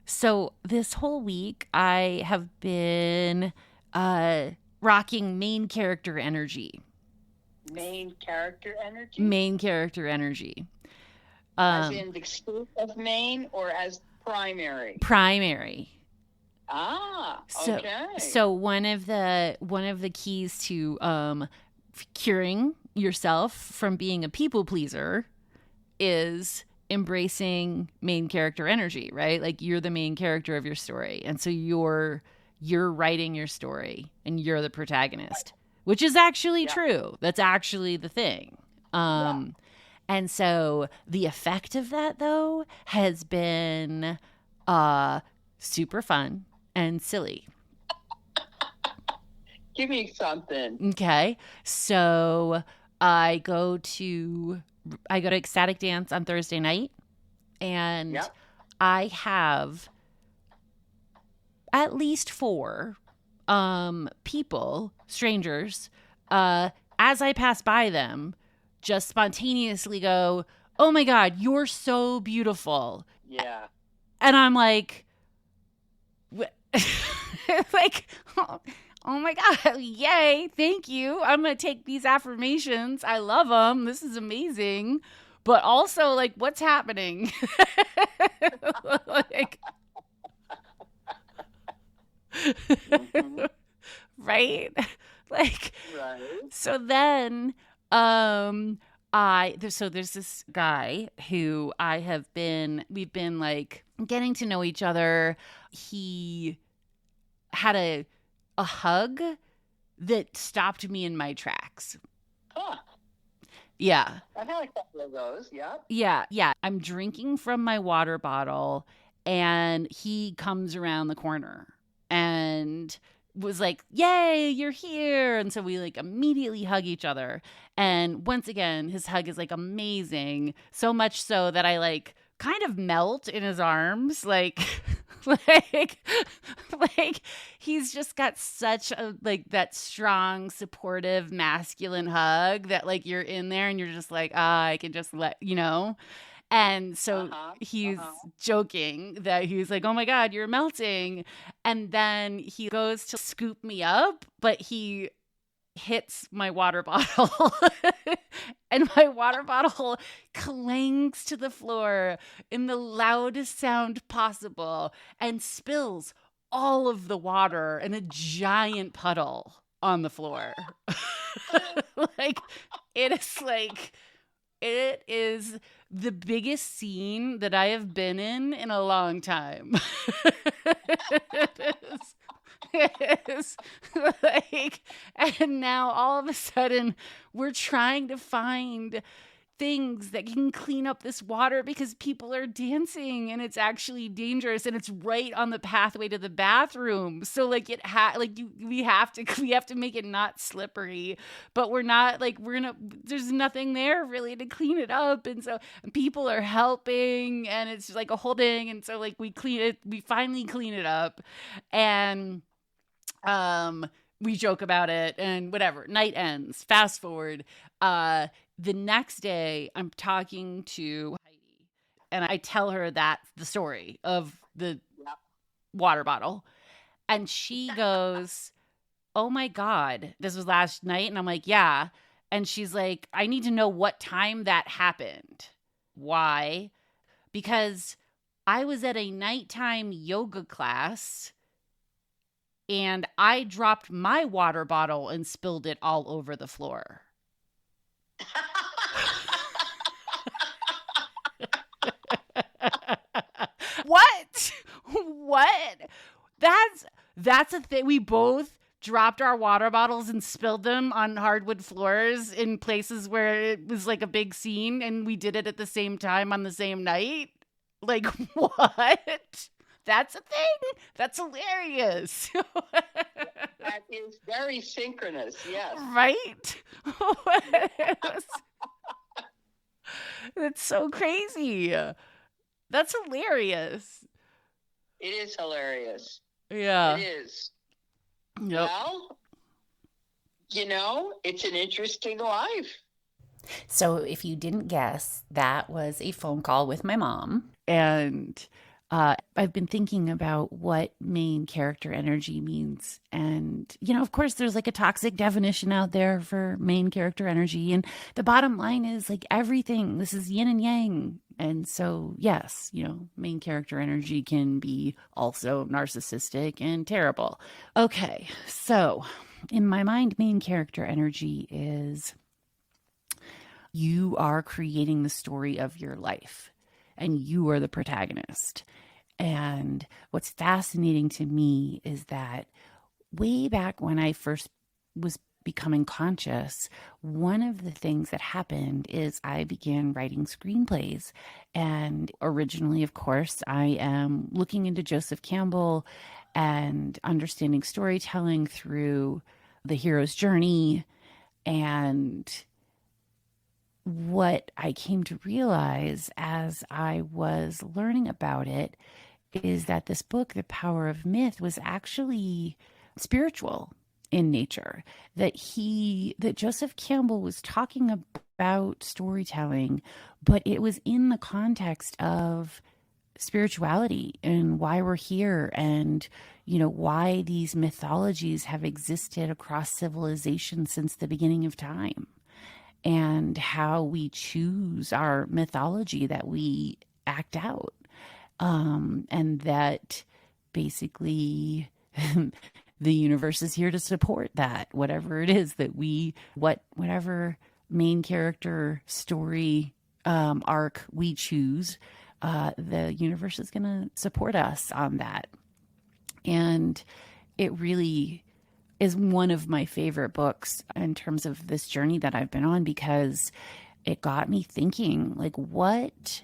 So this whole week, I have been uh, rocking main character energy. Main character energy, Main character energy. as Um, in the state of Maine or as primary? Primary. Ah, So okay. so one of the keys to curing yourself from being a people pleaser is embracing main character energy, right? Like you're the main character of your story. And so you're writing your story and you're the protagonist, which is actually Yeah, true. That's actually the thing. yeah. Um and so the effect of that though has been uh super fun and silly. Give me something. Okay. So I go to I go to Ecstatic Dance on Thursday night, and Yep. I have at least four people, strangers, uh as I pass by them, just spontaneously go, "Oh my god, you're so beautiful." Yeah. And I'm like, like, oh my god, yay, thank you. I'm gonna take these affirmations. I love them. This is amazing. But also, like, what's happening? Like, Hmm. right? Like, Right. so then, um, there's this guy who we've been like getting to know each other. He had a hug that stopped me in my tracks. Huh. Yeah. I've had a couple of those. Yep. Yeah. Yeah. I'm drinking from my water bottle and he comes around the corner and was like, "Yay, you're here." And so we like immediately hug each other. And once again, his hug is like amazing. So much so that I like kind of melt in his arms. Like, like, like he's just got such a like that strong, supportive, masculine hug that like you're in there and you're just like, ah, I can just let you know. And Uh so huh. Uh he's huh. joking that he's like, "Oh my god, you're melting." And then he goes to scoop me up, but he hits my water bottle and my water bottle clangs to the floor in the loudest sound possible and spills all of the water in a giant puddle on the floor. Like it is the biggest scene that I have been in a long time. It is. It is like, and now all of a sudden we're trying to find things that can clean up this water because people are dancing and it's actually dangerous and it's right on the pathway to the bathroom. So like we have to make it not slippery, but we're not like we're gonna there's nothing there really to clean it up. And so people are helping and it's like a whole thing. And so like we finally clean it up, and um we joke about it and whatever. Night ends. Fast forward. The next day I'm talking to Heidi and I tell her that the story of the Yep. water bottle, and she goes, "Oh my god, this was last night." And I'm like, "Yeah." And she's like, "I need to know what time that happened." Why? Because I was at a nighttime yoga class and I dropped my water bottle and spilled it all over the floor. What? What? That's that's a thing. We both dropped our water bottles and spilled them on hardwood floors in places where it was like a big scene, and we did it at the same time on the same night. Like what? That's a thing? That's hilarious. That is very synchronous. Yes. Right? That's so crazy. That's hilarious. It is hilarious. It Yeah. is. Yep. Well, it's an interesting life. So, if you didn't guess, that was a phone call with my mom. And I've been thinking about what main character energy means. And, of course, there's like a toxic definition out there for main character energy. And the bottom line is like everything, this is yin and yang. And so, yes, main character energy can be also narcissistic and terrible. Okay, so in my mind, main character energy is you are creating the story of your life and you are the protagonist. And what's fascinating to me is that way back when I first was becoming conscious, one of the things that happened is I began writing screenplays. And originally, of course, I am looking into Joseph Campbell and understanding storytelling through the hero's journey. And what I came to realize as I was learning about it is that this book, The Power of Myth, was actually spiritual in nature. That Joseph Campbell was talking about storytelling, but it was in the context of spirituality and why we're here and why these mythologies have existed across civilization since the beginning of time, and how we choose our mythology that we act out. And that basically the universe is here to support that, whatever it is that whatever main character story arc we choose, the universe is going to support us on that. And it really is one of my favorite books in terms of this journey that I've been on, because it got me thinking, like, what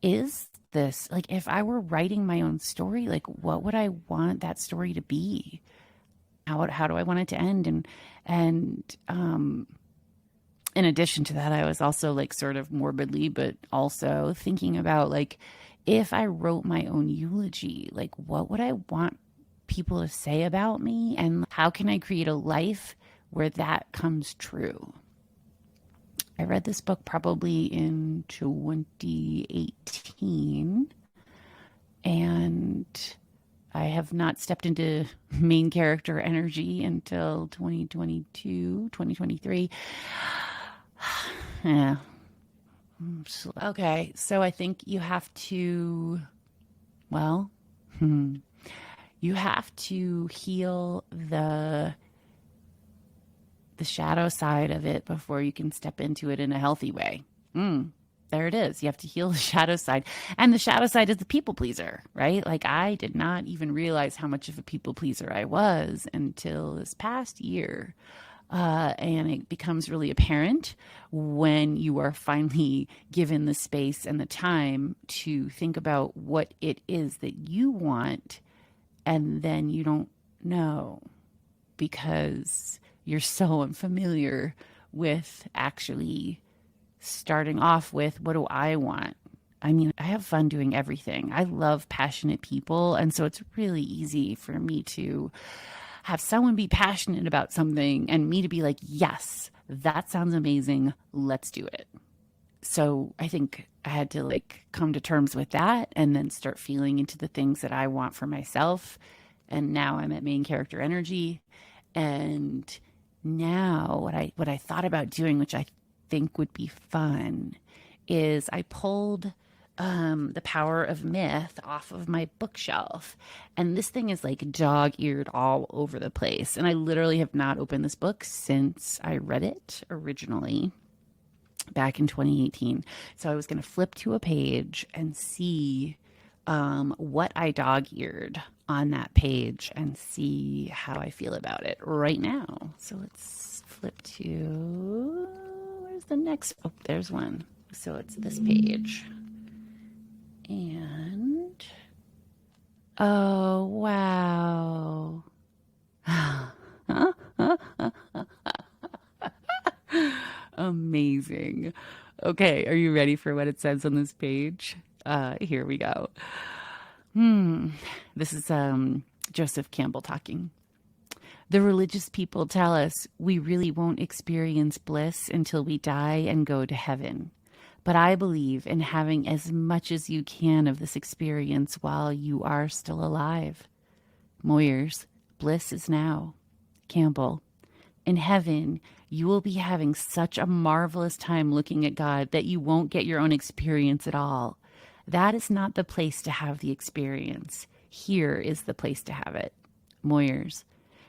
is this? Like, if I were writing my own story, like, what would I want that story to be? How do I want it to end? And in addition to that, I was also like sort of morbidly, but also thinking about, like, if I wrote my own eulogy, like, what would I want people to say about me? And how can I create a life where that comes true? I read this book probably in 2018, and I have not stepped into main character energy until 2022, 2023. Yeah. Okay, so I think you have to, you have to heal the shadow side of it before you can step into it in a healthy way. There it is. You have to heal the shadow side. And the shadow side is the people pleaser, right? Like, I did not even realize how much of a people pleaser I was until this past year. And it becomes really apparent when you are finally given the space and the time to think about what it is that you want, and then you don't know because you're so unfamiliar with actually starting off with, what do I want? I mean, I have fun doing everything. I love passionate people. And so it's really easy for me to have someone be passionate about something and me to be like, yes, that sounds amazing. Let's do it. So I think I had to like come to terms with that and then start feeling into the things that I want for myself. And now I'm at main character energy. And now what I thought about doing, which I think would be fun, is I pulled The Power of Myth off of my bookshelf. And this thing is like dog-eared all over the place. And I literally have not opened this book since I read it originally back in 2018. So I was going to flip to a page and see what I dog-eared on that page and see how I feel about it right now. So let's flip to, where's the next? Oh, there's one. So it's this page. And, oh, wow. Amazing. Okay, are you ready for what it says on this page? Here we go. This is Joseph Campbell talking. The religious people tell us we really won't experience bliss until we die and go to heaven. But I believe in having as much as you can of this experience while you are still alive. Moyers, bliss is now. Campbell, in heaven, you will be having such a marvelous time looking at God that you won't get your own experience at all. That is not the place to have the experience. Here is the place to have it. Moyers,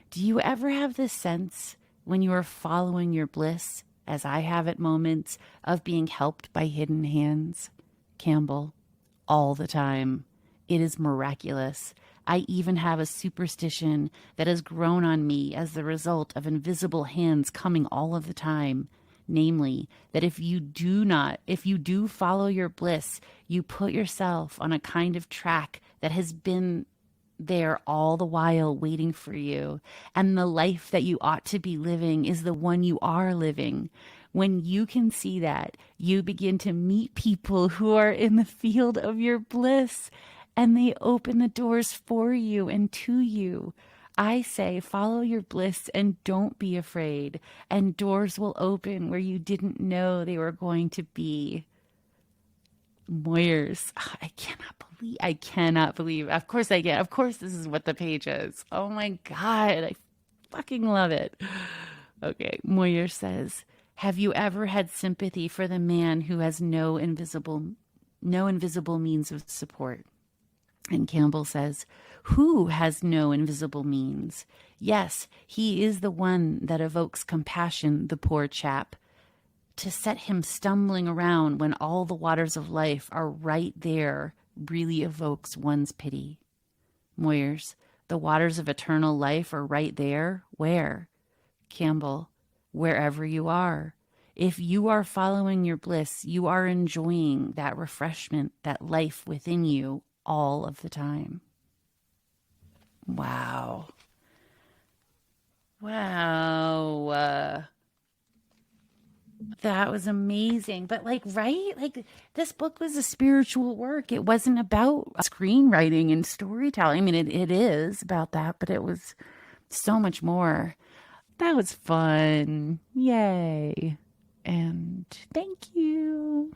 do you ever have this sense when you are following your bliss, as I have at moments, of being helped by hidden hands? Campbell, all the time. It is miraculous. I even have a superstition that has grown on me as the result of invisible hands coming all of the time. Namely, that if you do follow your bliss, you put yourself on a kind of track that has been there all the while waiting for you. And the life that you ought to be living is the one you are living. When you can see that, you begin to meet people who are in the field of your bliss, and they open the doors for you and to you. I say, follow your bliss and don't be afraid, and doors will open where you didn't know they were going to be. Moyers, I cannot believe. Of course I get. Of course this is what the page is. Oh my God, I fucking love it. Okay, Moyers says, have you ever had sympathy for the man who has no invisible means of support? And Campbell says, who has no invisible means? Yes, he is the one that evokes compassion, the poor chap. To set him stumbling around when all the waters of life are right there really evokes one's pity. Moyers, the waters of eternal life are right there? Where? Campbell, wherever you are. If you are following your bliss, you are enjoying that refreshment, that life within you all of the time. Wow. Wow. That was amazing. But right? This book was a spiritual work. It wasn't about screenwriting and storytelling. I mean, it is about that, but it was so much more. That was fun. Yay. And thank you.